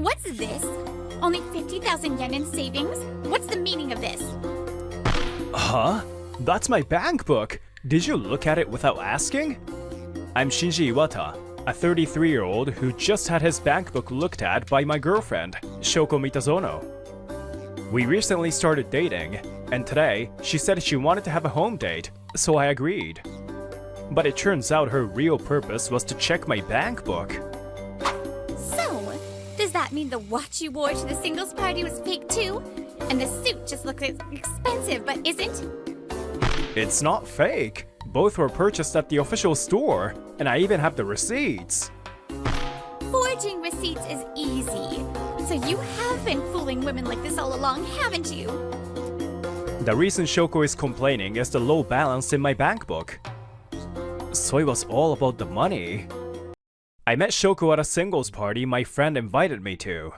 What's this? Only 50,000 yen in savings? What's the meaning of this? Huh? That's my bank book! Did you look at it without asking? I'm Shinji Iwata, a 33-year-old who just had his bank book looked at by my girlfriend, Shoko Mitazono. We recently started dating, and today she said she wanted to have a home date, so I agreed. But it turns out her real purpose was to check my bank book. So, does that mean the watch you wore to the singles party was fake too? And the suit just looks expensive but isn't? It's not fake. Both were purchased at the official store, and I even have the receipts. Forging receipts is easy. So you have been fooling women like this all along, haven't you? The reason Shoko is complaining is the low balance in my bank book. So it was all about the money. I met Shoko at a singles party my friend invited me to.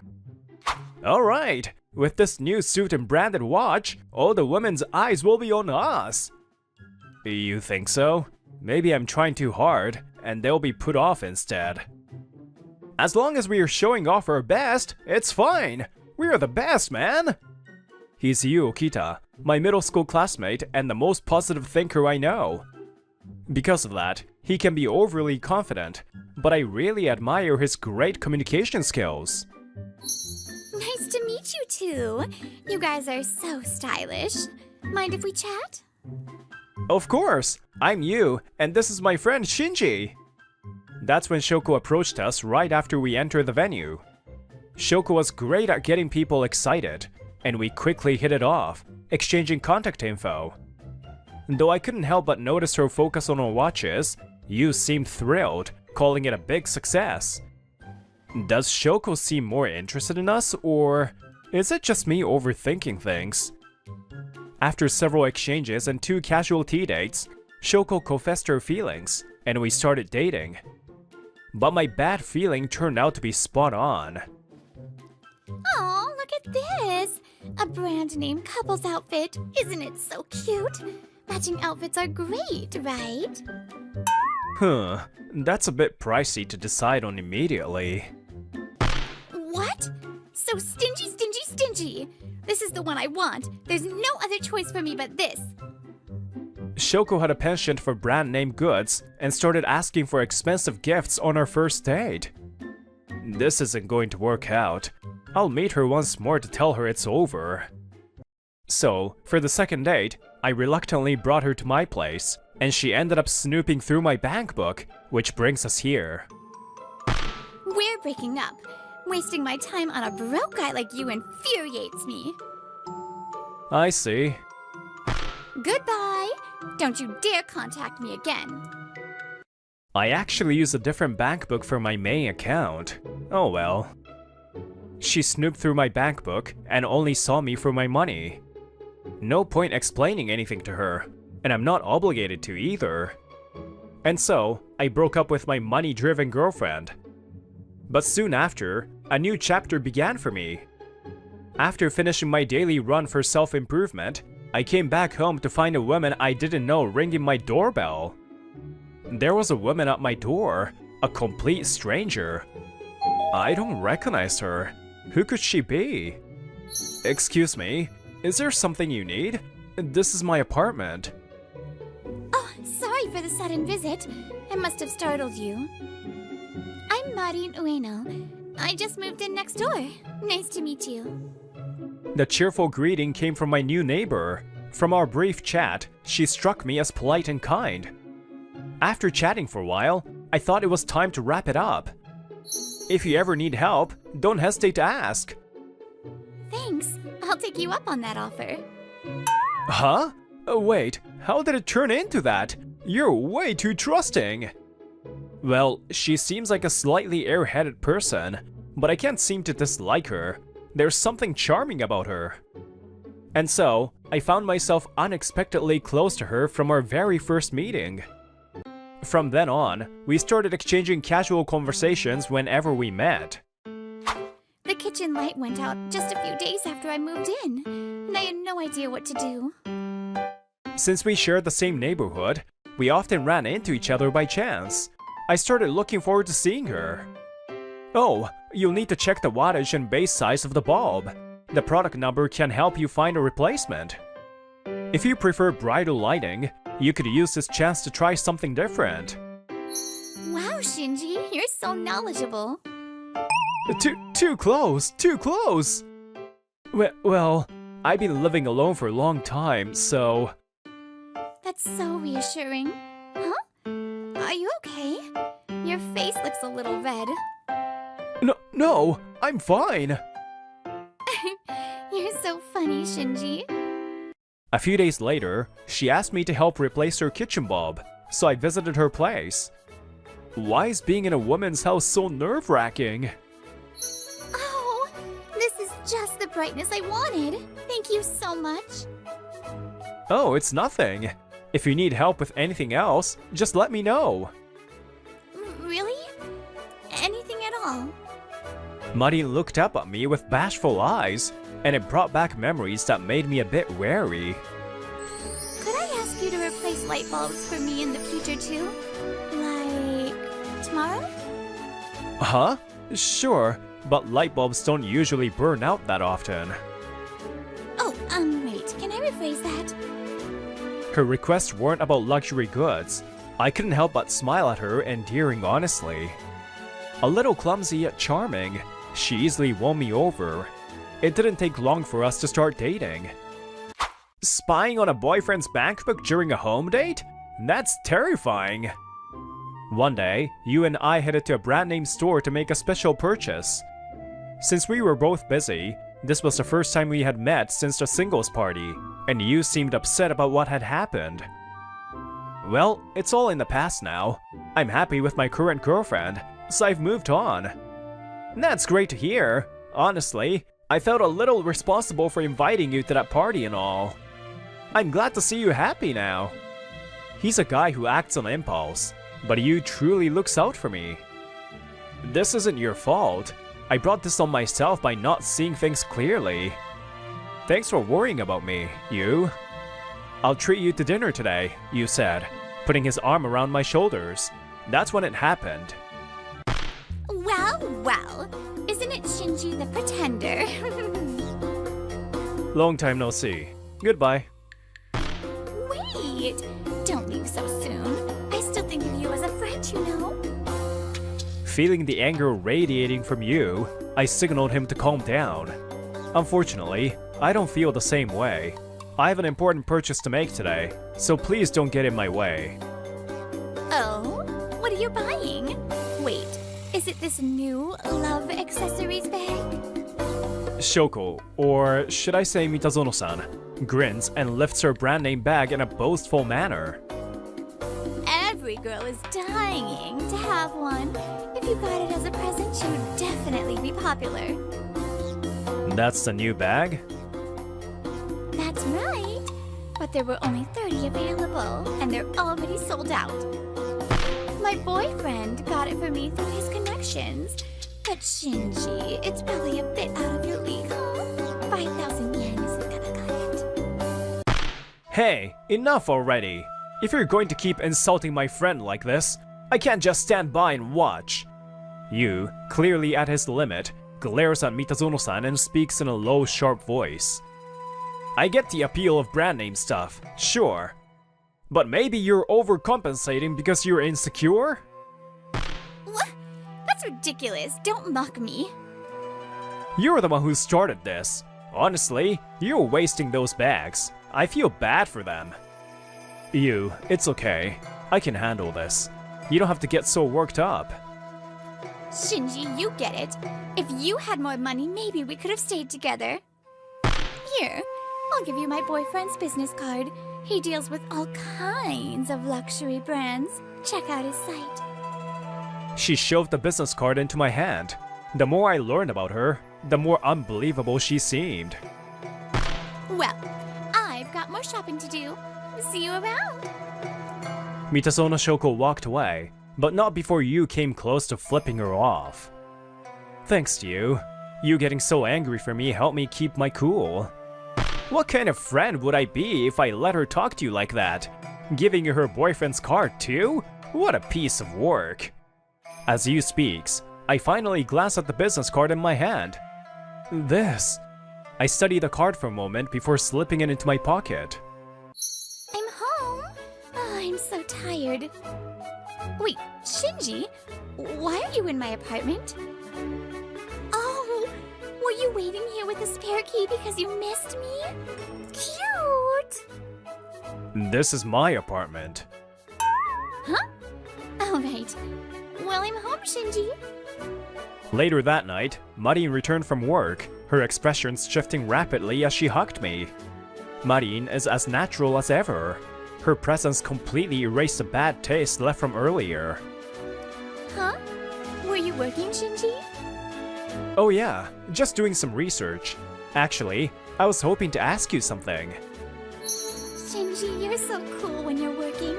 Alright, with this new suit and branded watch, all the women's eyes will be on us. You think so? Maybe I'm trying too hard, and they'll be put off instead. As long as we are showing off our best, it's fine! We are the best, man! He's Yu Okita, my middle school classmate and the most positive thinker I know. Because of that, he can be overly confident, but I really admire his great communication skills. Nice to meet you two. You guys are so stylish. Mind if we chat? Of course! I'm Yu, and this is my friend Shinji! That's when Shoko approached us right after we entered the venue. Shoko was great at getting people excited, and we quickly hit it off, exchanging contact info. Though I couldn't help but notice her focus on our watches, Yu seemed thrilled, calling it a big success. Does Shoko seem more interested in us, or is it just me overthinking things? After several exchanges and 2 casual tea dates, Shoko confessed her feelings, and we started dating. But my bad feeling turned out to be spot on. Oh, look at this! A brand name couple's outfit. Isn't it so cute? Matching outfits are great, right? That's a bit pricey to decide on immediately. What? So stingy, stingy, stingy! This is the one I want. There's no other choice for me but this. Shoko had a penchant for brand name goods and started asking for expensive gifts on our first date. This isn't going to work out. I'll meet her once more to tell her it's over. So, for the second date, I reluctantly brought her to my place, and she ended up snooping through my bank book, which brings us here. We're breaking up. Wasting my time on a broke guy like you infuriates me. I see. Goodbye! Don't you dare contact me again. I actually use a different bank book for my main account. Oh well. She snooped through my bank book and only saw me for my money. No point explaining anything to her, and I'm not obligated to either. And so, I broke up with my money-driven girlfriend. But soon after, a new chapter began for me. After finishing my daily run for self-improvement, I came back home to find a woman I didn't know ringing my doorbell. There was a woman at my door, a complete stranger. I don't recognize her. Who could she be? Excuse me, is there something you need? This is my apartment. Oh, sorry for the sudden visit. I must have startled you. I'm Marin Ueno. I just moved in next door. Nice to meet you. The cheerful greeting came from my new neighbor. From our brief chat, she struck me as polite and kind. After chatting for a while, I thought it was time to wrap it up. If you ever need help, don't hesitate to ask. Thanks. I'll take you up on that offer. Huh? Wait, how did it turn into that? You're way too trusting. Well, she seems like a slightly airheaded person, but I can't seem to dislike her. There's something charming about her. And so, I found myself unexpectedly close to her from our very first meeting. From then on, we started exchanging casual conversations whenever we met. The kitchen light went out just a few days after I moved in, and I had no idea what to do. Since we shared the same neighborhood, we often ran into each other by chance. I started looking forward to seeing her. Oh, you'll need to check the wattage and base size of the bulb. The product number can help you find a replacement. If you prefer bridal lighting, you could use this chance to try something different. Wow, Shinji, you're so knowledgeable. Too close, too close! Well, I've been living alone for a long time, so... That's so reassuring. Huh? Are you okay? Your face looks a little red. No, I'm fine! You're so funny, Shinji. A few days later, she asked me to help replace her kitchen bulb, so I visited her place. Why is being in a woman's house so nerve-wracking? Oh, this is just the brightness I wanted. Thank you so much. Oh, it's nothing. If you need help with anything else, just let me know. Really? Anything at all? Muddy looked up at me with bashful eyes, and it brought back memories that made me a bit wary. Could I ask you to replace light bulbs for me in the future too? Like... tomorrow? Huh? Sure, but light bulbs don't usually burn out that often. Oh, wait, can I rephrase that? Her requests weren't about luxury goods. I couldn't help but smile at her, endearing honestly. A little clumsy yet charming, she easily won me over. It didn't take long for us to start dating. Spying on a boyfriend's bankbook during a home date? That's terrifying. One day, you and I headed to a brand name store to make a special purchase. Since we were both busy, this was the first time we had met since the singles party, and you seemed upset about what had happened. Well, it's all in the past now. I'm happy with my current girlfriend, so I've moved on. That's great to hear. Honestly, I felt a little responsible for inviting you to that party and all. I'm glad to see you happy now. He's a guy who acts on impulse, but you truly looks out for me. This isn't your fault. I brought this on myself by not seeing things clearly. Thanks for worrying about me, you. I'll treat you to dinner today, you said, putting his arm around my shoulders. That's when it happened. Well, isn't it Shinji the Pretender? Long time no see. Goodbye. Wait, don't leave so soon. I still think of you as a friend, you know? Feeling the anger radiating from you, I signaled him to calm down. Unfortunately, I don't feel the same way. I have an important purchase to make today, so please don't get in my way. Oh? What are you buying? Wait, is it this new love accessories bag? Shoko, or should I say Mitazono-san, grins and lifts her brand name bag in a boastful manner. Every girl is dying to have one. If you got it as a present, she would definitely be popular. That's the new bag? That's right. But there were only 30 available, and they're already sold out. My boyfriend got it for me through his connections. But Shinji, it's probably a bit out of your league, huh? 5,000 yen isn't gonna cut it. Hey, enough already! If you're going to keep insulting my friend like this, I can't just stand by and watch. You, clearly at his limit, glares at Mitazono-san and speaks in a low, sharp voice. I get the appeal of brand name stuff, sure. But maybe you're overcompensating because you're insecure? What? That's ridiculous. Don't mock me. You're the one who started this. Honestly, you're wasting those bags. I feel bad for them. It's okay. I can handle this. You don't have to get so worked up. Shinji, you get it. If you had more money, maybe we could have stayed together. Here, I'll give you my boyfriend's business card. He deals with all kinds of luxury brands. Check out his site. She shoved the business card into my hand. The more I learned about her, the more unbelievable she seemed. Well, I've got more shopping to do. See you around. Mitazono Shoko walked away, but not before you came close to flipping her off. Thanks to you. You getting so angry for me helped me keep my cool. What kind of friend would I be if I let her talk to you like that? Giving you her boyfriend's card too? What a piece of work. As Yu speaks, I finally glanced at the business card in my hand. This. I studied the card for a moment before slipping it into my pocket. I'm home. Oh, I'm so tired. Wait, Shinji, why are you in my apartment? Oh, were you waiting here with a spare key because you missed me? Cute! This is my apartment. Huh? All right. Well, I'm home, Shinji. Later that night, Marin returned from work, her expressions shifting rapidly as she hugged me. Marin is as natural as ever. Her presence completely erased the bad taste left from earlier. Huh? Were you working, Shinji? Oh yeah, just doing some research. Actually, I was hoping to ask you something. Shinji, you're so cool when you're working.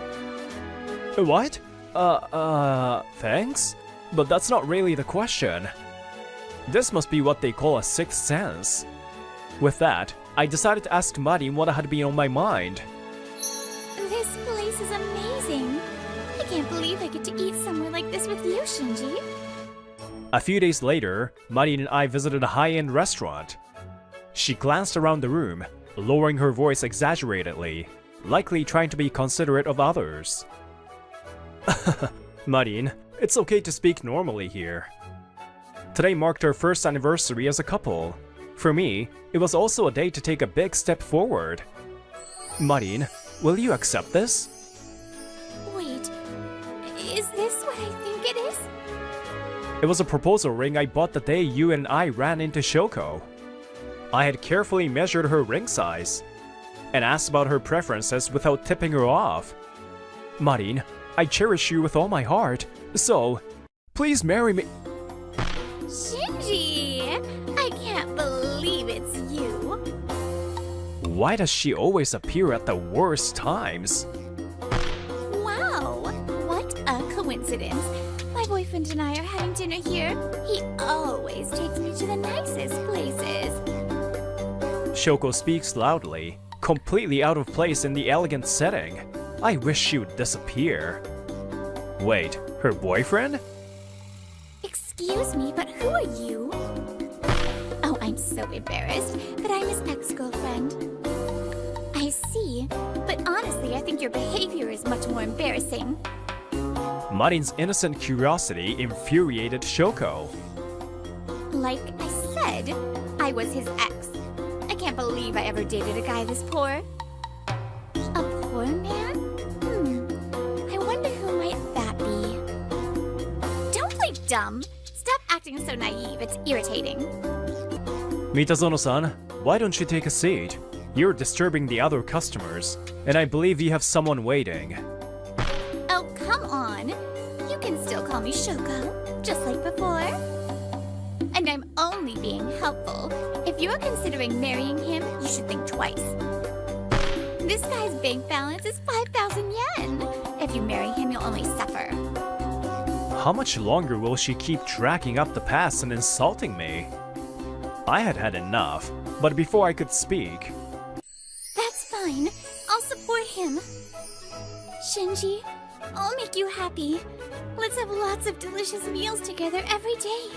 What? Thanks? But that's not really the question. This must be what they call a sixth sense. With that, I decided to ask Marin what had been on my mind. This place is amazing. I can't believe I get to eat somewhere like this with you, Shinji. A few days later, Marin and I visited a high-end restaurant. She glanced around the room, lowering her voice exaggeratedly, likely trying to be considerate of others. Marin, it's okay to speak normally here. Today marked our first anniversary as a couple. For me, it was also a day to take a big step forward. Marin, will you accept this? Wait, is this what I think it is? It was a proposal ring I bought the day you and I ran into Shoko. I had carefully measured her ring size and asked about her preferences without tipping her off. Marin, I cherish you with all my heart, so please marry me. Shinji! I can't believe it's you. Why does she always appear at the worst times? Wow, what a coincidence. My boyfriend and I are having dinner here. He always takes me to the nicest places. Shoko speaks loudly, completely out of place in the elegant setting. I wish she would disappear. Wait, her boyfriend? Excuse me, but who are you? Oh, I'm so embarrassed, but I'm his ex-girlfriend. I see, but honestly, I think your behavior is much more embarrassing. Marin's innocent curiosity infuriated Shoko. Like I said, I was his ex. I can't believe I ever dated a guy this poor. A poor man? I wonder who might that be. Don't play dumb. Stop acting so naive, it's irritating. Mitazono-san, why don't you take a seat? You're disturbing the other customers, and I believe you have someone waiting. Oh, come on. You can still call me Shoko, just like before. And I'm only being helpful. If you're considering marrying him, you should think twice. This guy's bank balance is 5,000 yen. If you marry him, you'll only suffer. How much longer will she keep dragging up the past and insulting me? I had had enough, but before I could speak... That's fine. I'll support him. Shinji, I'll make you happy. Let's have lots of delicious meals together every day.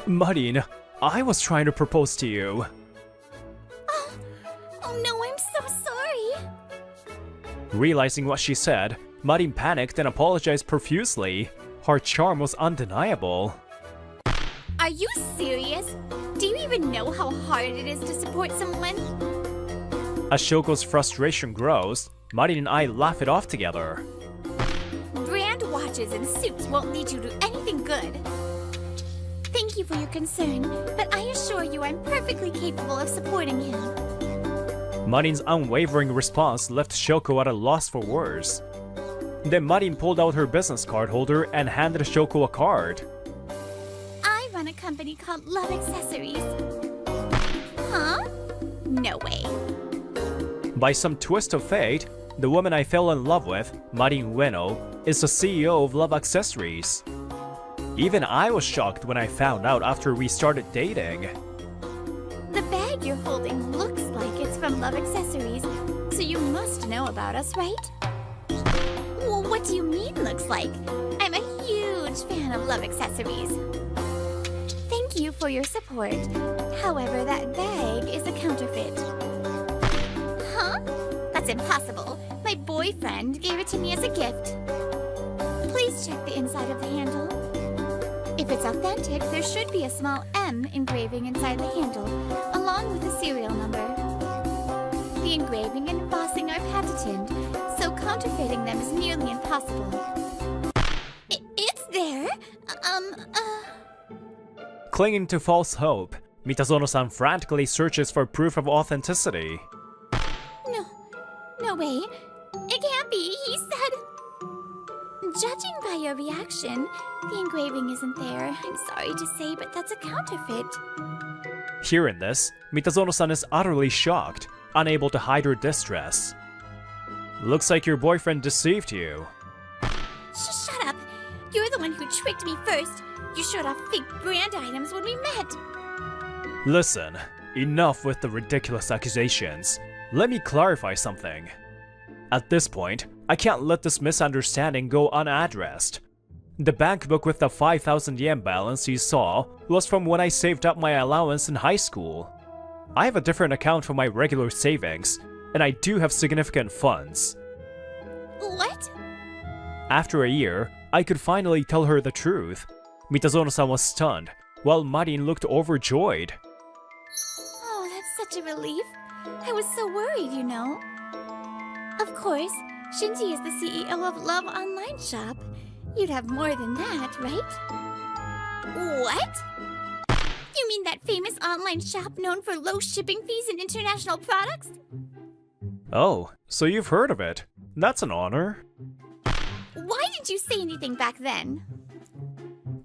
Marin, I was trying to propose to you. Oh no, I'm so sorry. Realizing what she said, Marin panicked and apologized profusely. Her charm was undeniable. Are you serious? Do you even know how hard it is to support someone? As Shoko's frustration grows, Marin and I laugh it off together. Brand watches and suits won't lead you to anything good. Thank you for your concern, but I assure you I'm perfectly capable of supporting him. Marin's unwavering response left Shoko at a loss for words. Then Marin pulled out her business card holder and handed Shoko a card. I run a company called Love Accessories. Huh? No way. By some twist of fate, the woman I fell in love with, Marin Ueno, is the CEO of Love Accessories. Even I was shocked when I found out after we started dating. The bag you're holding looks like it's from Love Accessories, so you must know about us, right? Well, what do you mean looks like? I'm a huge huge fan of love accessories. Thank you for your support. However, that bag is a counterfeit. Huh? That's impossible. My boyfriend gave it to me as a gift. Please check the inside of the handle. If it's authentic, there should be a small M engraving inside the handle, along with a serial number. The engraving and embossing are patented, so counterfeiting them is nearly impossible. It's there. Clinging to false hope, Mitazono-san frantically searches for proof of authenticity. No way. It can't be. He said... Judging by your reaction, the engraving isn't there. I'm sorry to say, but that's a counterfeit. Hearing this, Mitazono-san is utterly shocked, unable to hide her distress. Looks like your boyfriend deceived you. Shut up! You're the one who tricked me first. You showed off fake brand items when we met. Listen, enough with the ridiculous accusations. Let me clarify something. At this point, I can't let this misunderstanding go unaddressed. The bank book with the 5,000 yen balance you saw was from when I saved up my allowance in high school. I have a different account for my regular savings, and I do have significant funds. What? After a year, I could finally tell her the truth. Mitazono-san was stunned, while Marin looked overjoyed. Oh, that's such a relief. I was so worried, you know. Of course, Shinji is the CEO of Love Online Shop. You'd have more than that, right? What? You mean that famous online shop known for low shipping fees and international products? Oh, so you've heard of it. That's an honor. Why didn't you say anything back then?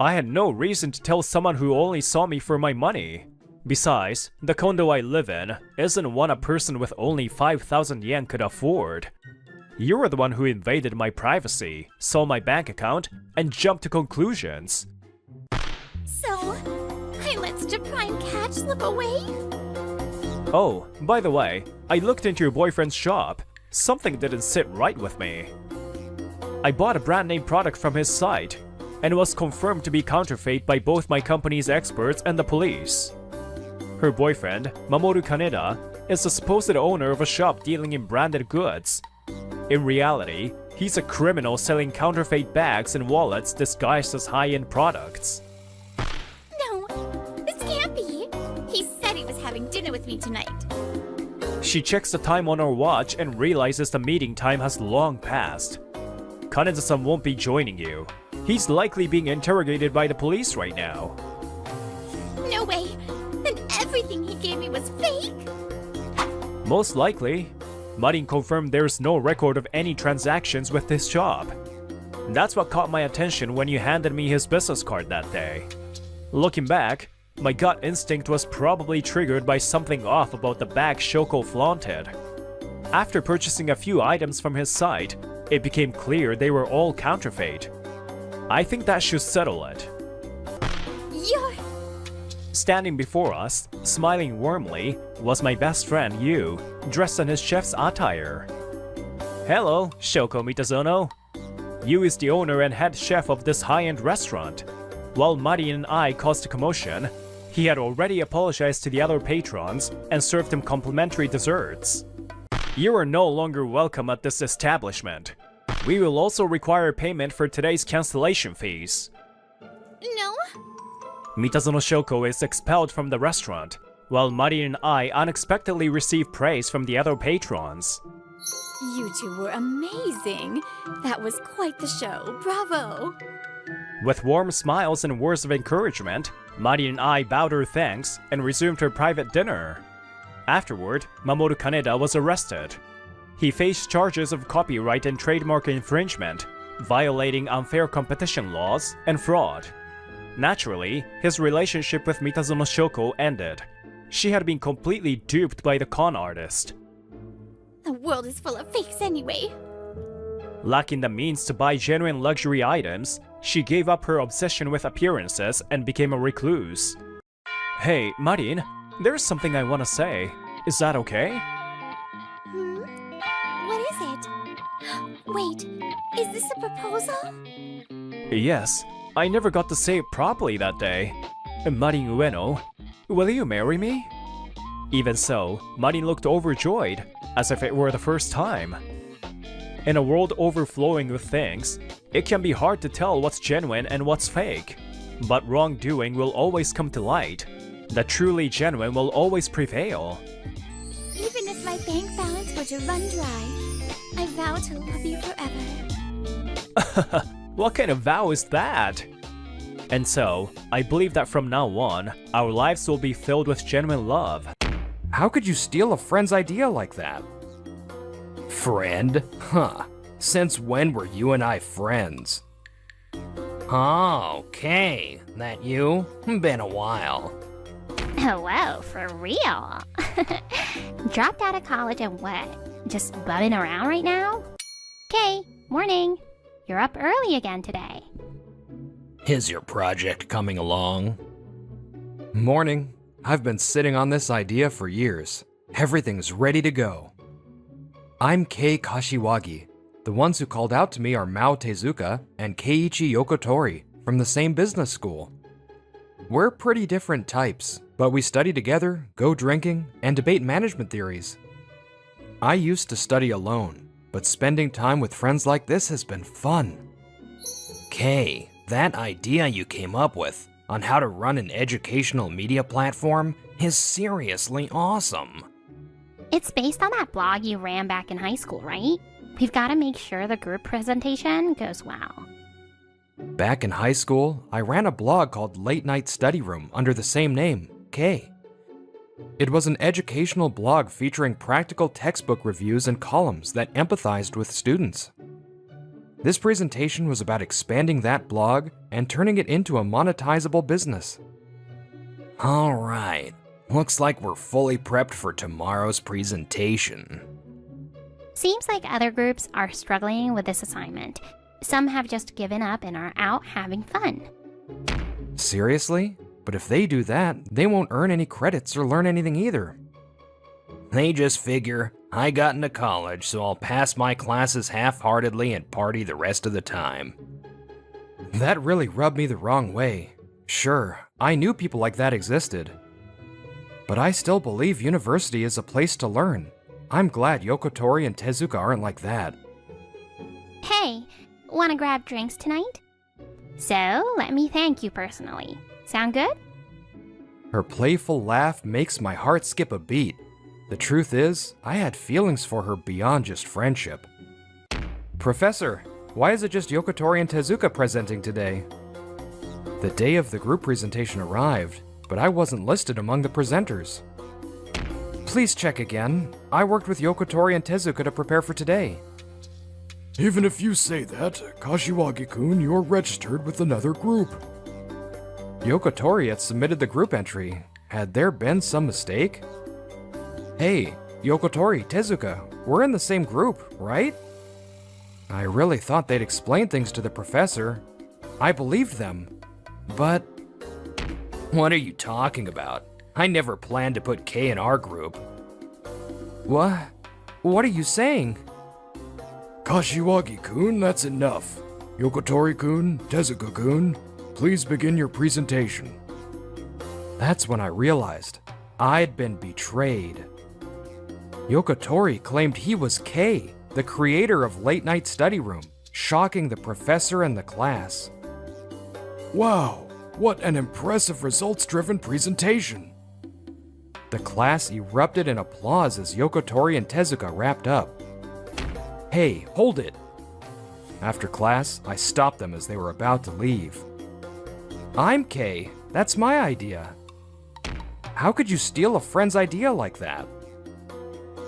I had no reason to tell someone who only saw me for my money. Besides, the condo I live in isn't one a person with only 5,000 yen could afford. You were the one who invaded my privacy, saw my bank account, and jumped to conclusions. So, I let such a prime catch slip away? Oh, by the way, I looked into your boyfriend's shop. Something didn't sit right with me. I bought a brand name product from his site, and was confirmed to be counterfeit by both my company's experts and the police. Her boyfriend, Mamoru Kaneda, is the supposed owner of a shop dealing in branded goods. In reality, he's a criminal selling counterfeit bags and wallets disguised as high-end products. No, this can't be. He said he was having dinner with me tonight. She checks the time on her watch and realizes the meeting time has long passed. Kaneda-san won't be joining you. He's likely being interrogated by the police right now. No way! Then everything he gave me was fake? Most likely. Marin confirmed there's no record of any transactions with this shop. That's what caught my attention when you handed me his business card that day. Looking back, my gut instinct was probably triggered by something off about the bag Shoko flaunted. After purchasing a few items from his site, it became clear they were all counterfeit. I think that should settle it. You're... Standing before us, smiling warmly, was my best friend Yu, dressed in his chef's attire. Hello, Shoko Mitazono. Yu is the owner and head chef of this high-end restaurant. While Marin and I caused a commotion, he had already apologized to the other patrons and served them complimentary desserts. You are no longer welcome at this establishment. We will also require payment for today's cancellation fees. No? Mitazono Shoko is expelled from the restaurant, while Marin and I unexpectedly receive praise from the other patrons. You two were amazing. That was quite the show. Bravo. With warm smiles and words of encouragement, Marin and I bowed her thanks and resumed her private dinner. Afterward, Mamoru Kaneda was arrested. He faced charges of copyright and trademark infringement, violating unfair competition laws, and fraud. Naturally, his relationship with Mitazono Shoko ended. She had been completely duped by the con artist. The world is full of fakes anyway. Lacking the means to buy genuine luxury items, she gave up her obsession with appearances and became a recluse. Hey, Marin, there's something I want to say. Is that okay? What is it? Wait, is this a proposal? Yes, I never got to say it properly that day. Marin Ueno, will you marry me? Even so, Marin looked overjoyed, as if it were the first time. In a world overflowing with things, it can be hard to tell what's genuine and what's fake. But wrongdoing will always come to light. The truly genuine will always prevail. Even if my bank balance were to run dry, I vow to love you forever. What kind of vow is that? And so, I believe that from now on, our lives will be filled with genuine love. How could you steal a friend's idea like that? Friend? Huh. Since when were you and I friends? Oh, okay. That you? Been a while. Hello, for real? Dropped out of college and what? Just bumming around right now? Okay, morning. You're up early again today. Is your project coming along? Morning. I've been sitting on this idea for years. Everything's ready to go. I'm Kei Kashiwagi. The ones who called out to me are Mao Tezuka and Keiichi Yokotori from the same business school. We're pretty different types, but we study together, go drinking, and debate management theories. I used to study alone, but spending time with friends like this has been fun. Kei, that idea you came up with on how to run an educational media platform is seriously awesome. It's based on that blog you ran back in high school, right? We've got to make sure the group presentation goes well. Back in high school, I ran a blog called Late Night Study Room under the same name, Kei. It was an educational blog featuring practical textbook reviews and columns that empathized with students. This presentation was about expanding that blog and turning it into a monetizable business. All right, looks like we're fully prepped for tomorrow's presentation. Seems like other groups are struggling with this assignment. Some have just given up and are out having fun. Seriously? But if they do that, they won't earn any credits or learn anything either. They just figure, I got into college, so I'll pass my classes half-heartedly and party the rest of the time. That really rubbed me the wrong way. Sure, I knew people like that existed. But I still believe university is a place to learn. I'm glad Yokotori and Tezuka aren't like that. Hey, wanna grab drinks tonight? So, let me thank you personally. Sound good? Her playful laugh makes my heart skip a beat. The truth is, I had feelings for her beyond just friendship. Professor, why is it just Yokotori and Tezuka presenting today? The day of the group presentation arrived, but I wasn't listed among the presenters. Please check again. I worked with Yokotori and Tezuka to prepare for today. Even if you say that, Kashiwagi-kun, you're registered with another group. Yokotori had submitted the group entry. Had there been some mistake? Hey, Yokotori, Tezuka, we're in the same group, right? I really thought they'd explain things to the professor. I believed them. But... What are you talking about? I never planned to put Kei in our group. What? What are you saying? Kashiwagi-kun, that's enough. Yokotori-kun, Tezuka-kun, please begin your presentation. That's when I realized I'd been betrayed. Yokotori claimed he was Kei, the creator of Late Night Study Room, shocking the professor and the class. Wow, what an impressive results-driven presentation. The class erupted in applause as Yokotori and Tezuka wrapped up. Hey, hold it! After class, I stopped them as they were about to leave. I'm Kei. That's my idea. How could you steal a friend's idea like that?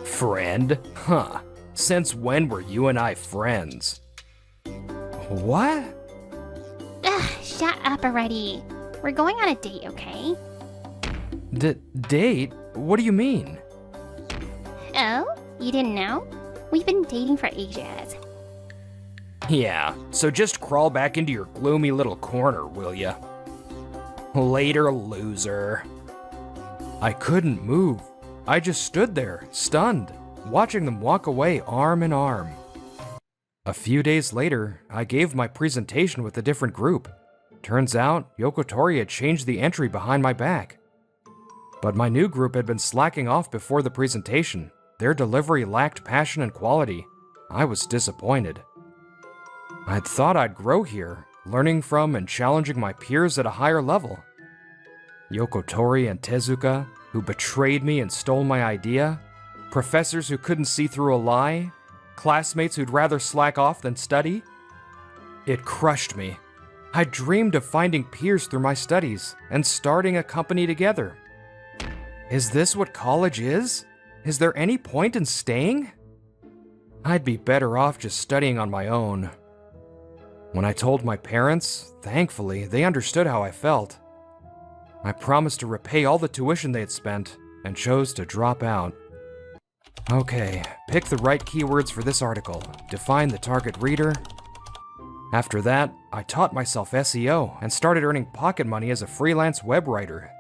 Friend? Huh. Since when were you and I friends? What? Ugh, shut up already. We're going on a date, okay? Date? What do you mean? Oh? You didn't know? We've been dating for ages. Yeah, so just crawl back into your gloomy little corner, will ya? Later, loser. I couldn't move. I just stood there, stunned, watching them walk away arm in arm. A few days later, I gave my presentation with a different group. Turns out, Yokotori had changed the entry behind my back. But my new group had been slacking off before the presentation. Their delivery lacked passion and quality. I was disappointed. I'd thought I'd grow here, learning from and challenging my peers at a higher level. Yokotori and Tezuka, who betrayed me and stole my idea, professors who couldn't see through a lie, classmates who'd rather slack off than study. It crushed me. I dreamed of finding peers through my studies and starting a company together. Is this what college is? Is there any point in staying? I'd be better off just studying on my own. When I told my parents, thankfully, they understood how I felt. I promised to repay all the tuition they had spent and chose to drop out. Okay, pick the right keywords for this article, define the target reader. After that, I taught myself SEO and started earning pocket money as a freelance web writer.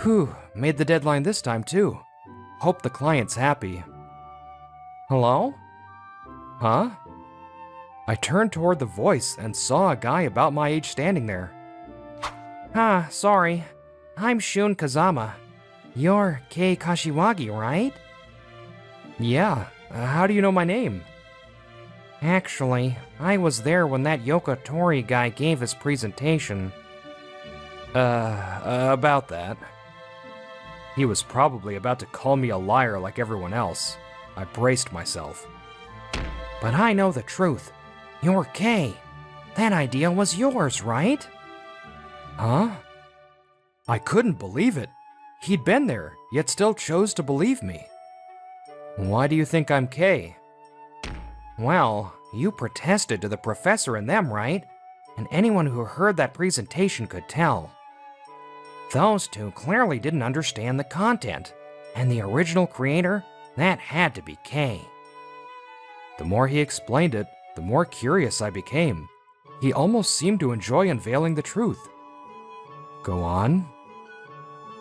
Whew, made the deadline this time too. Hope the client's happy. Hello? Huh? I turned toward the voice and saw a guy about my age standing there. Sorry. I'm Shun Kazama. You're Kei Kashiwagi, right? Yeah, how do you know my name? Actually, I was there when that Yokotori guy gave his presentation. About that. He was probably about to call me a liar like everyone else. I braced myself. But I know the truth. You're Kei. That idea was yours, right? Huh? I couldn't believe it. He'd been there, yet still chose to believe me. Why do you think I'm Kei? Well, you protested to the professor and them, right? And anyone who heard that presentation could tell. Those two clearly didn't understand the content, and the original creator, that had to be Kei. The more he explained it, the more curious I became. He almost seemed to enjoy unveiling the truth. Go on.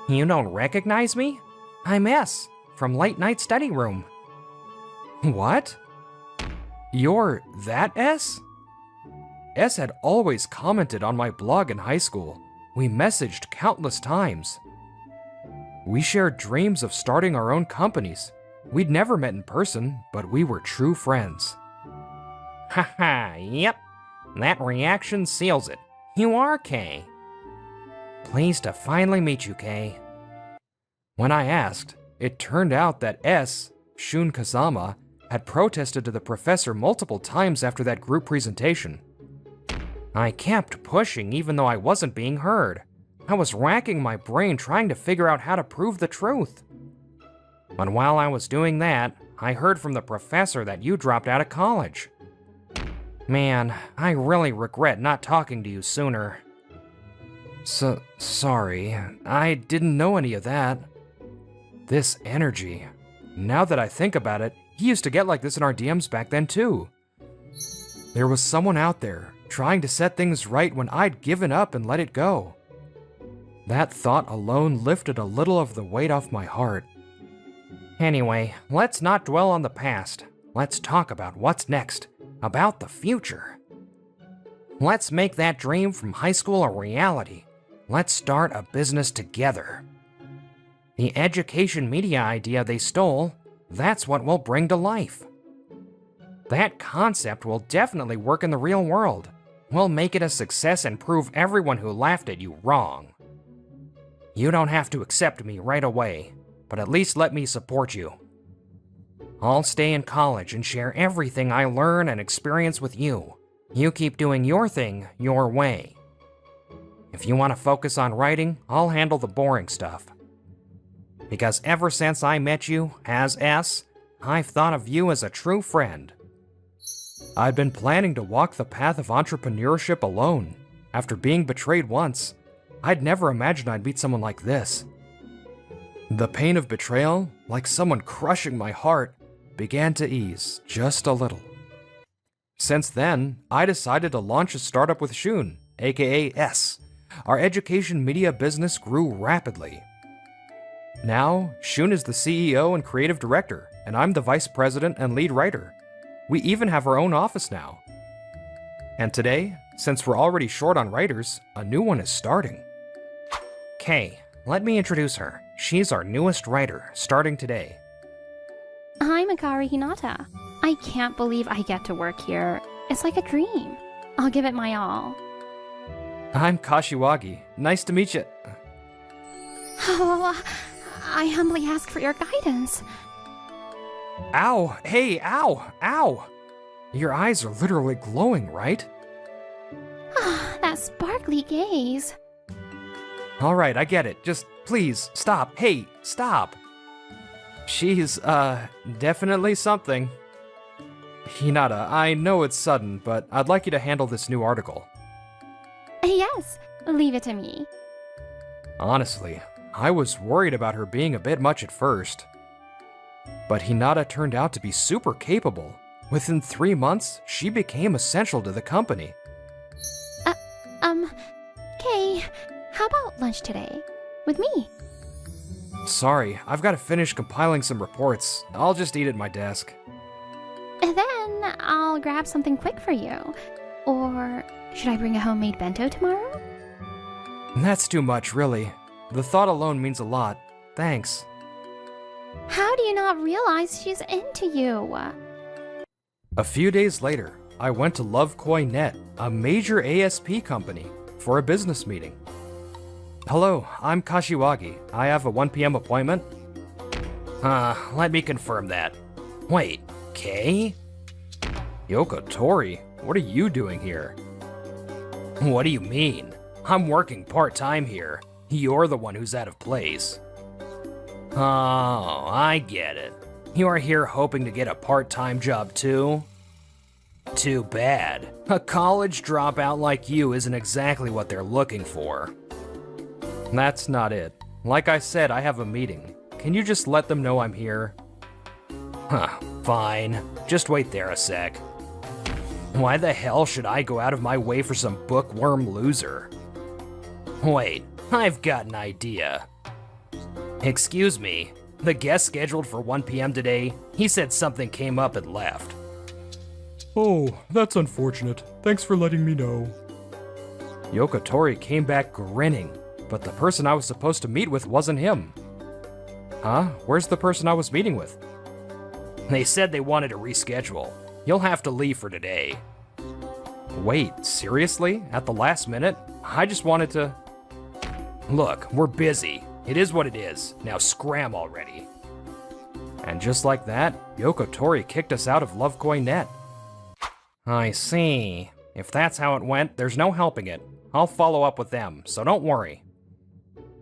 You don't recognize me? I'm S, from Late Night Study Room. What? You're that S? S had always commented on my blog in high school. We messaged countless times. We shared dreams of starting our own companies. We'd never met in person, but we were true friends. Haha, yep. That reaction seals it. You are Kei. Pleased to finally meet you, Kei. When I asked, it turned out that S, Shun Kazama, had protested to the professor multiple times after that group presentation. I kept pushing even though I wasn't being heard. I was racking my brain trying to figure out how to prove the truth. But while I was doing that, I heard from the professor that you dropped out of college. Man, I really regret not talking to you sooner. Sorry, I didn't know any of that. This energy. Now that I think about it, he used to get like this in our DMs back then too. There was someone out there trying to set things right when I'd given up and let it go. That thought alone lifted a little of the weight off my heart. Anyway, let's not dwell on the past. Let's talk about what's next, about the future. Let's make that dream from high school a reality. Let's start a business together. The education media idea they stole, that's what we'll bring to life. That concept will definitely work in the real world. We'll make it a success and prove everyone who laughed at you wrong. You don't have to accept me right away, but at least let me support you. I'll stay in college and share everything I learn and experience with you. You keep doing your thing your way. If you want to focus on writing, I'll handle the boring stuff. Because ever since I met you, as S, I've thought of you as a true friend. I'd been planning to walk the path of entrepreneurship alone. After being betrayed once, I'd never imagined I'd meet someone like this. The pain of betrayal, like someone crushing my heart, began to ease just a little. Since then, I decided to launch a startup with Shun, aka S. Our education media business grew rapidly. Now, Shun is the CEO and creative director, and I'm the vice president and lead writer. We even have our own office now. And today, Since we're already short on writers, a new one is starting. Kay, let me introduce her. She's our newest writer, starting today. I'm Akari Hinata. I can't believe I get to work here. It's like a dream. I'll give it my all. I'm Kashiwagi. Nice to meet you. Oh, I humbly ask for your guidance. Ow! Hey, ow! Ow! Your eyes are literally glowing, right? That sparkly gaze. Alright, I get it. Just please, stop. Hey, stop! She's, definitely something. Hinata, I know it's sudden, but I'd like you to handle this new article. Yes, leave it to me. Honestly, I was worried about her being a bit much at first. But Hinata turned out to be super capable. Within 3 months, she became essential to the company. Kay, how about lunch today? With me? Sorry, I've got to finish compiling some reports. I'll just eat at my desk. And then I'll grab something quick for you. Or should I bring a homemade bento tomorrow? That's too much, really. The thought alone means a lot. Thanks. How do you not realize she's into you? A few days later, I went to Love.Net, a major ASP company, for a business meeting. Hello, I'm Kashiwagi. I have a 1 p.m. appointment. Let me confirm that. Wait, Kay? Yoko Tori, what are you doing here? What do you mean? I'm working part-time here. You're the one who's out of place. Oh, I get it. You are here hoping to get a part-time job too? Too bad. A college dropout like you isn't exactly what they're looking for. That's not it. Like I said, I have a meeting. Can you just let them know I'm here? Fine. Just wait there a sec. Why the hell should I go out of my way for some bookworm loser? Wait, I've got an idea. Excuse me, the guest scheduled for 1 p.m. today, he said something came up and left. Oh, that's unfortunate. Thanks for letting me know. Yoko Tori came back grinning, but the person I was supposed to meet with wasn't him. Huh? Where's the person I was meeting with? They said they wanted to reschedule. You'll have to leave for today. Wait, seriously? At the last minute? I just wanted to... Look, we're busy. It is what it is. Now scram already. And just like that, Yoko Tori kicked us out of Love.Net. I see. If that's how it went, there's no helping it. I'll follow up with them, so don't worry.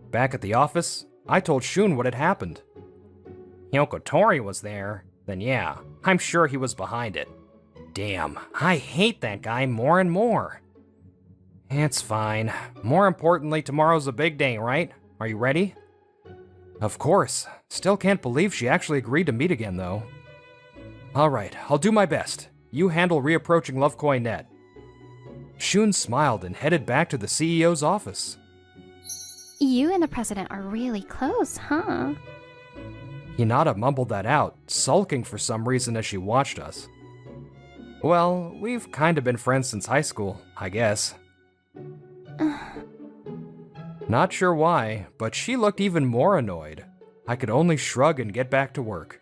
Back at the office, I told Shun what had happened. Yoko Tori was there, then yeah, I'm sure he was behind it. Damn, I hate that guy more and more. It's fine. More importantly, tomorrow's a big day, right? Are you ready? Of course. Still can't believe she actually agreed to meet again, though. Alright, I'll do my best. You handle reapproaching Love.Net. Shun smiled and headed back to the CEO's office. You and the president are really close, huh? Hinata mumbled that out, sulking for some reason as she watched us. Well, we've kinda been friends since high school, I guess. Not sure why, but she looked even more annoyed. I could only shrug and get back to work.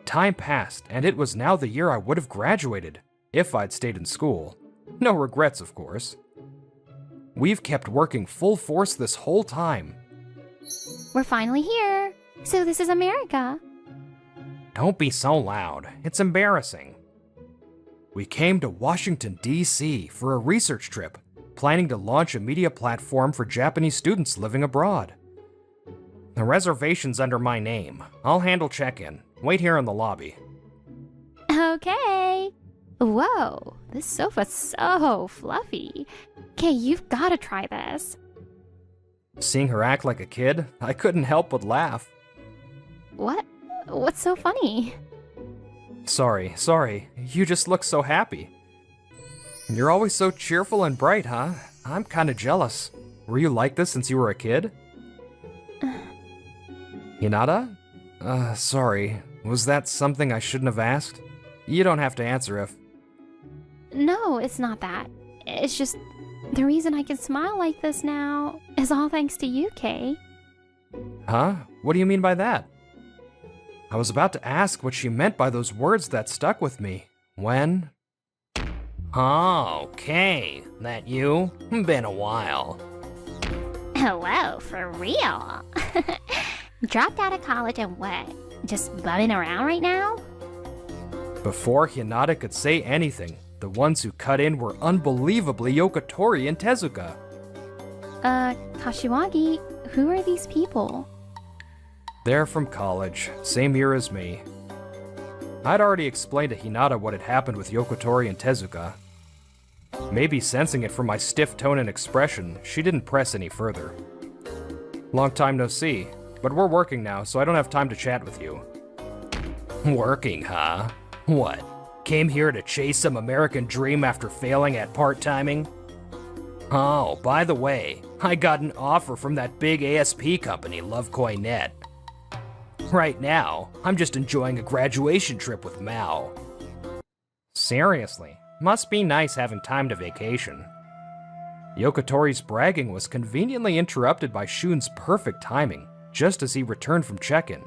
Time passed, and it was now the year I would have graduated, if I'd stayed in school. No regrets, of course. We've kept working full force this whole time. We're finally here. So this is America. Don't be so loud. It's embarrassing. We came to Washington, D.C. for a research trip, planning to launch a media platform for Japanese students living abroad. The reservation's under my name. I'll handle check-in. Wait here in the lobby. Okay. Whoa, this sofa's so fluffy. Okay, you've gotta try this. Seeing her act like a kid, I couldn't help but laugh. What? What's so funny? Sorry. You just look so happy. You're always so cheerful and bright, huh? I'm kinda jealous. Were you like this since you were a kid? Hinata? Sorry. Was that something I shouldn't have asked? You don't have to answer if... No, it's not that. It's just the reason I can smile like this now is all thanks to you, Kay. Huh? What do you mean by that? I was about to ask what she meant by those words that stuck with me when... Oh, Kay, that you? Been a while. Hello, for real. Dropped out of college and what? Just bumming around right now? Before Hinata could say anything, the ones who cut in were unbelievably Yokotori and Tezuka. Kashiwagi, who are these people? They're from college, same year as me. I'd already explained to Hinata what had happened with Yokotori and Tezuka. Maybe sensing it from my stiff tone and expression, she didn't press any further. Long time no see, but we're working now, so I don't have time to chat with you. Working, huh? What? Came here to chase some American dream after failing at part-timing? Oh, by the way, I got an offer from that big ASP company, Lovekoi.net. Right now, I'm just enjoying a graduation trip with Mao. Seriously, must be nice having time to vacation. Yokotori's bragging was conveniently interrupted by Shun's perfect timing, just as he returned from check-in.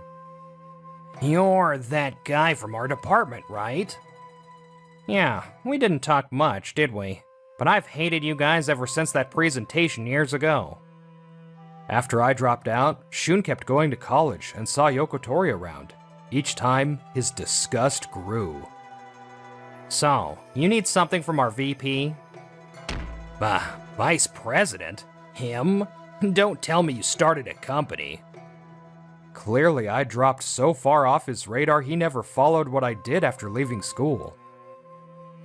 You're that guy from our department, right? Yeah, we didn't talk much, did we? But I've hated you guys ever since that presentation years ago. After I dropped out, Shun kept going to college and saw Yokotori around. Each time, his disgust grew. So, you need something from our VP? Vice President? Him? Don't tell me you started a company. Clearly, I dropped so far off his radar he never followed what I did after leaving school.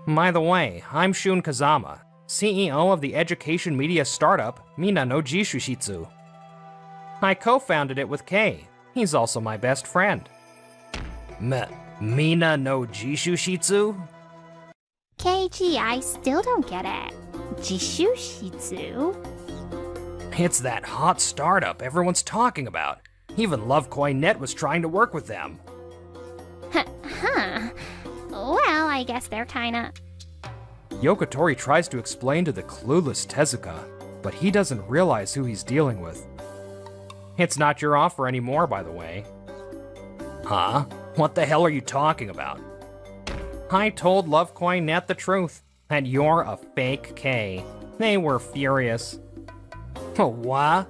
By the way, I'm Shun Kazama, CEO of the education media startup Mina no Jishushitsu. I co-founded it with Kei. He's also my best friend. Mina no Jishushitsu? KG, I still don't get it. Jishushitsu? It's that hot startup everyone's talking about. Even Lovekoi.net was trying to work with them. Huh. Well, I guess they're kinda... Yokotori tries to explain to the clueless Tezuka, but he doesn't realize who he's dealing with. It's not your offer anymore, by the way. Huh? What the hell are you talking about? I told Lovekoi.net the truth, that you're a fake K. They were furious. What?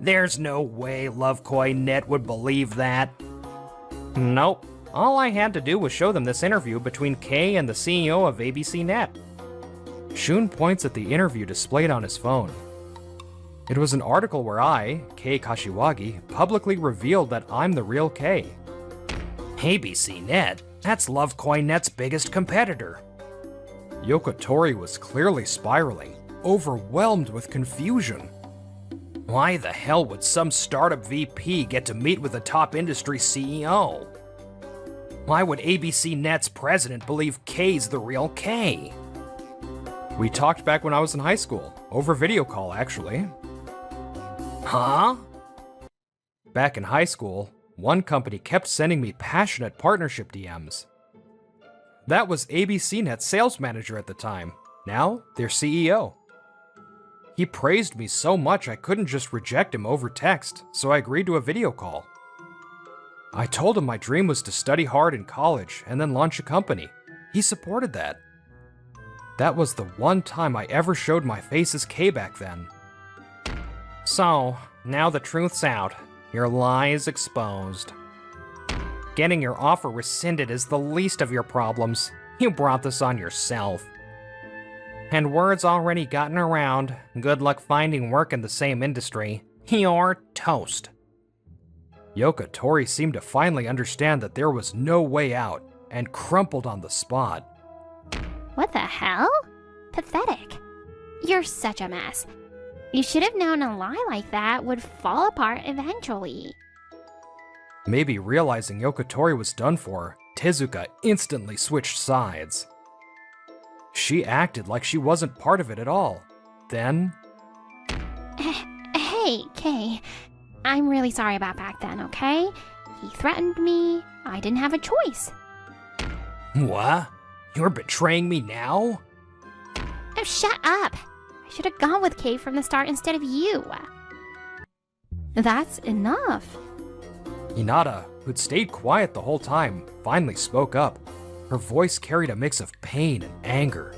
There's no way Lovekoi.net would believe that. Nope. All I had to do was show them this interview between Kei and the CEO of ABC.net. Shun points at the interview displayed on his phone. It was an article where I, Kei Kashiwagi, publicly revealed that I'm the real Kei. ABC.net? That's Lovekoi.net's biggest competitor. Yokotori was clearly spiraling, overwhelmed with confusion. Why the hell would some startup VP get to meet with a top industry CEO? Why would ABC.net's president believe K's the real K? We talked back when I was in high school, over video call actually. Huh? Back in high school, one company kept sending me passionate partnership DMs. That was ABC.net's sales manager at the time, now their CEO. He praised me so much I couldn't just reject him over text, so I agreed to a video call. I told him my dream was to study hard in college and then launch a company. He supported that. That was the one time I ever showed my face as K back then. So, now the truth's out. Your lie is exposed. Getting your offer rescinded is the least of your problems. You brought this on yourself. And word's already gotten around. Good luck finding work in the same industry. You're toast. Yokotori seemed to finally understand that there was no way out, and crumpled on the spot. What the hell? Pathetic. You're such a mess. You should have known a lie like that would fall apart eventually. Maybe realizing Yokotori was done for, Tezuka instantly switched sides. She acted like she wasn't part of it at all. Then... Hey, Kay. I'm really sorry about back then, okay? He threatened me. I didn't have a choice. What? You're betraying me now? Oh, shut up! I should have gone with Kay from the start instead of you. That's enough. Hinata, who'd stayed quiet the whole time, finally spoke up. Her voice carried a mix of pain and anger.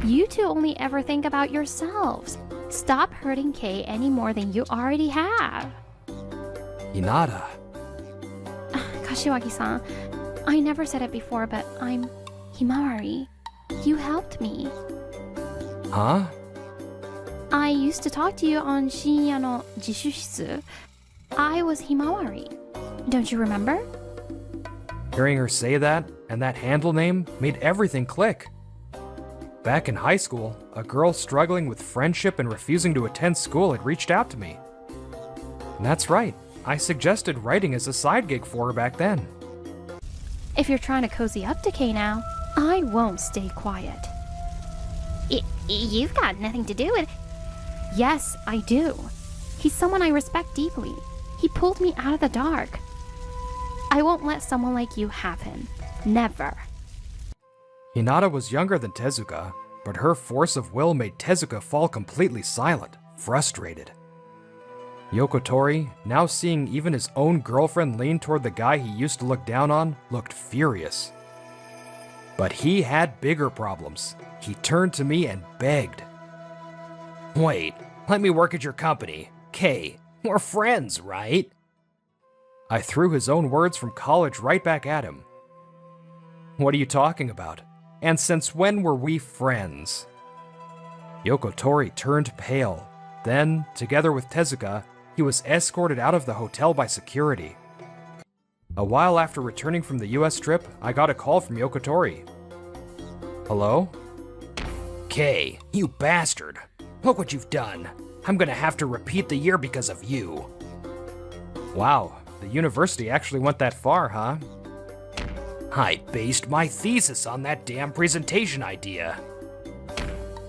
You two only ever think about yourselves. Stop hurting Kay any more than you already have. Hinata, Kashiwagi-san, I never said it before, but I'm Himawari. You helped me. huh? I used to talk to you on Shinya no Jishūshitsu. I was Himawari. Don't you remember? Hearing her say that, and that handle name, made everything click. Back in high school, a girl struggling with friendship and refusing to attend school had reached out to me. And that's right, I suggested writing as a side gig for her back then. If you're trying to cozy up to Kay now, I won't stay quiet. You've got nothing to do with... Yes, I do. He's someone I respect deeply. He pulled me out of the dark. I won't let someone like you have him. Never. Hinata was younger than Tezuka, but her force of will made Tezuka fall completely silent, frustrated. Yokotori, now seeing even his own girlfriend lean toward the guy he used to look down on, looked furious. But he had bigger problems. He turned to me and begged. Wait, let me work at your company. Kay, we're friends, right? I threw his own words from college right back at him. What are you talking about? And since when were we friends? Yokotori turned pale. Then, together with Tezuka, he was escorted out of the hotel by security. A while after returning from the US trip, I got a call from Yokotori. Hello? Kay, you bastard. Look what you've done. I'm gonna have to repeat the year because of you. Wow, the university actually went that far, huh? I based my thesis on that damn presentation idea.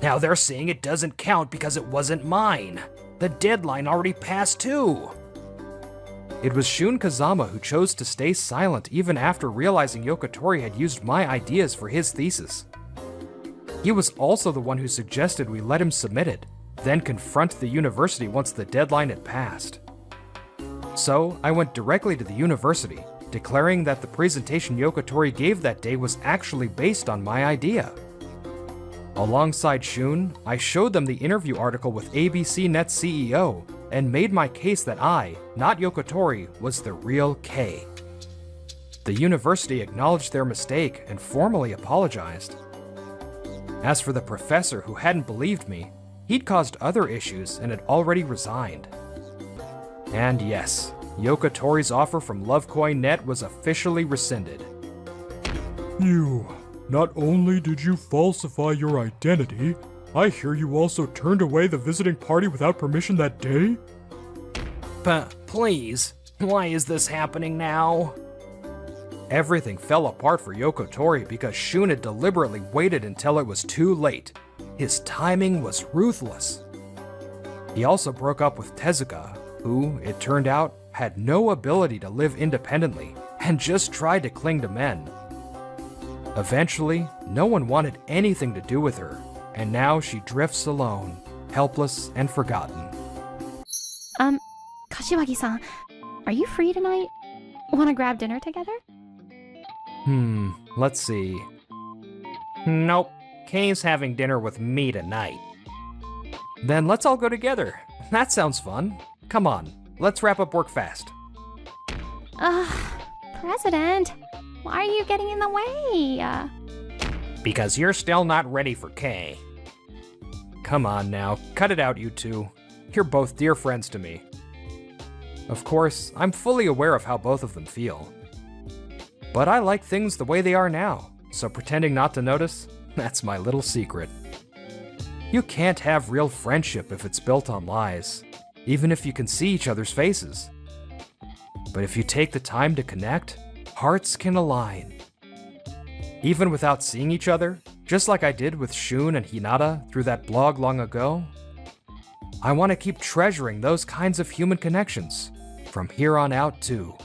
Now they're saying it doesn't count because it wasn't mine. The deadline already passed too. It was Shun Kazama who chose to stay silent even after realizing Yokotori had used my ideas for his thesis. He was also the one who suggested we let him submit it, then confront the university once the deadline had passed. So I went directly to the university, declaring that the presentation Yokotori gave that day was actually based on my idea. Alongside Shun, I showed them the interview article with ABC Net's CEO and made my case that I, not Yokotori, was the real Kay. The university acknowledged their mistake and formally apologized. As for the professor who hadn't believed me, he'd caused other issues and had already resigned. And yes, Yokotori's offer from Lovecoin.net was officially rescinded. Not only did you falsify your identity, I hear you also turned away the visiting party without permission that day? But please, why is this happening now? Everything fell apart for Yokotori because Shun had deliberately waited until it was too late. His timing was ruthless. He also broke up with Tezuka, who, it turned out, had no ability to live independently and just tried to cling to men. Eventually, no one wanted anything to do with her, and now she drifts alone, helpless and forgotten. Kashiwagi-san, are you free tonight? Want to grab dinner together? Let's see. Nope, Kay's having dinner with me tonight. Then let's all go together. That sounds fun. Come on, let's wrap up work fast. President, why are you getting in the way? Because you're still not ready for Kay. Come on now, cut it out, you two. You're both dear friends to me. Of course, I'm fully aware of how both of them feel. But I like things the way they are now, so pretending not to notice, that's my little secret. You can't have real friendship if it's built on lies, even if you can see each other's faces. But if you take the time to connect, hearts can align. Even without seeing each other, just like I did with Shun and Hinata through that blog long ago, I want to keep treasuring those kinds of human connections, from here on out too.